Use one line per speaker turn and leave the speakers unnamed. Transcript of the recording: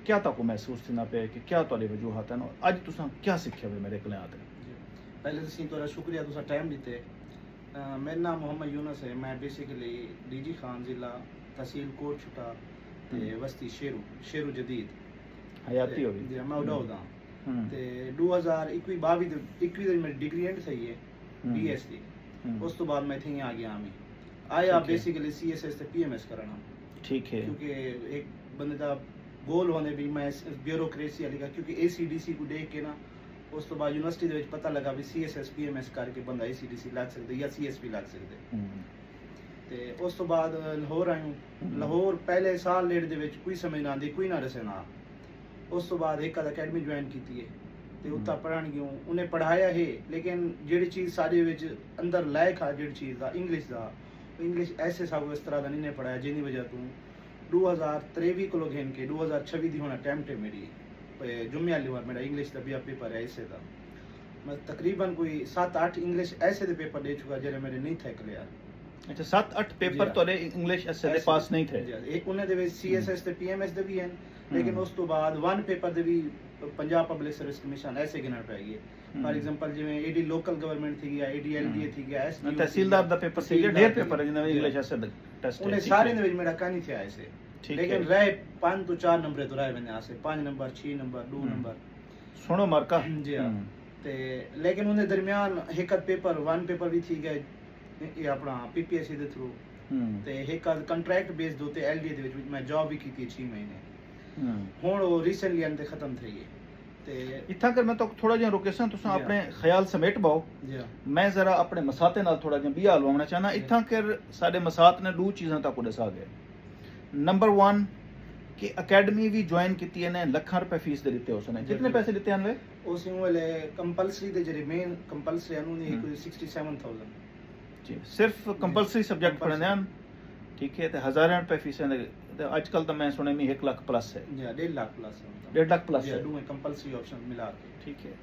क्या ताको महसूस थी ना पे कि क्या तुहाडे वजूहात हैं अज तुसां क्या सीखिया वे मेरे कल्याण ते
पहले तो तुहाडा शुक्रिया तुसां टाइम दिते। मेरा नाम मोहम्मद यूनस है। मैं बेसिकली डीजी खान जिला तहसील कोट छुटा ते बस्ती शेरू जदीद
हयाती होगी
जी मैं उड़ा दा ते 2021-22 दी मेरी डिग्री एंड सही है बीएस दी। उस तो बाद मैं इत्थे आ गया मैं आया बेसिकली सीएसएस ते पीएमएस करना।
ठीक है
क्योंकि एक बंदे दा गोल होने भी मैं ब्यूरोक्रेसी वाली का क्योंकि एसीडीसी को देख के ना उस तो बाद यूनिवर्सिटी ਦੇ ਵਿੱਚ ਪਤਾ ਲੱਗਾ ਵੀ ਸੀਐਸਐਸ ਪੀਐਮਐਸ ਕਰਕੇ ਬੰਦਾ ਏਸੀਡੀਸੀ ਲੱਗ ਸਕਦਾ ਜਾਂ ਸੀਐਸਪੀ ਲੱਗ ਸਕਦਾ। ਤੇ ਉਸ ਤੋਂ ਬਾਅਦ ਲਾਹੌਰ ਆਇਆ। ਲਾਹੌਰ ਪਹਿਲੇ ਸਾਲ ਲੇਟ ਦੇ ਵਿੱਚ ਕੋਈ ਸਮਝ ਨਾ ਆਉਂਦੀ ਕੋਈ ਨਾ ਰਸੇ ਨਾ। ਉਸ ਤੋਂ ਬਾਅਦ ਇੱਕ ਅਕੈਡਮੀ ਜੁਆਇਨ ਕੀਤੀ ਹੈ ਤੇ ਉੱਤਾ ਪੜ੍ਹਨ ਗਿਓ ਉਹਨੇ ਪੜ੍ਹਾਇਆ ਹੈ ਲੇਕਿਨ ਜਿਹੜੀ ਚੀਜ਼ ਸਾਡੇ ਵਿੱਚ ਅੰਦਰ ਲਾਇਕ ਆ ਜਿਹੜੀ ਚੀਜ਼ ਦਾ ਇੰਗਲਿਸ਼ ਐਸੇ ਸਭ ਇਸ ਤਰ੍ਹਾਂ ਦਾ ਨਹੀਂ ਨੇ ਪੜ੍ਹਾਇਆ ਜਿਹਦੀ ਵਜ੍ਹਾ ਤੋਂ 2023 ਕੋਲੋਂ ਘੇਨ ਕੇ 2026 ਦੀ ਹੁਣ ਅਟੈਂਪਟ ਹੈ ਮੇਰੀ जुम्मे वाली बार मेरा इंग्लिश का पेपर है ऐसे था। मैं तकरीबन कोई 7-8 इंग्लिश ऐसे दे पेपर दे चुका जेरे मेरे नहीं थे क्लियर।
अच्छा 7-8 पेपर तोरे इंग्लिश ऐसे दे पास नहीं थे।
एक उन्हें दे सीएसएस ते पीएमएस दे भी हैं लेकिन उस तो बाद वन पेपर दे भी पंजाब पब्लिक सर्विस कमीशन ऐसे गिनना पाएगी। फॉर एग्जांपल जिवें एडी लोकल गवर्नमेंट थी गया एडी एलडीए थी गया एस
तहसीलदार दा पेपर सी डेढ़ पेपर है जिन्हें इंग्लिश ऐसे टेस्ट
उन्हें सारे ने मेरा कहानी थे ऐसे लेकिन रहे 5 तो 4 नंबर तो रहे मैंने आसे 5 नंबर 6 नंबर 2 नंबर
सुनो मार्का
जी हां ते लेकिन उन्हें दरमियान एक पेपर वन पेपर भी थी गए ये अपना पीपीएससी दे थ्रू ते एक कंट्रैक्ट बेस दो ते एलडीए दे विच मैं जॉब भी की थी 6 महीने हुन वो रिसेंटली अंदर खत्म थई है ते
इत्था कर मैं तो थोड़ा जिहा रुकेसां तुसां अपने ख्याल समेट पाओ
जी
मैं जरा अपने मसाते नाल थोड़ा जिहा बिया लवाउणा चाहना इत्था कर साडे मसात ने दो चीज़ां तक दसा गए। नंबर 1 कि अकेडमी भी ज्वाइन की है ने लाखां रुपए फीस दे दिते उसने कितने पैसे दिते हैं वे
उस वाले कंपलसरी दे जरे मेन कंपलसरी अनु ने कोई 67000
जी सिर्फ कंपलसरी सब्जेक्ट पढ़ने हैं ठीक है ते हज़ारों रुपए फीस है आजकल तो मैं सुने में 1 लाख प्लस है
जी 1.5 लाख प्लस है
1.5 लाख प्लस है
दो कंपलसरी ऑप्शन मिला के
ठीक है।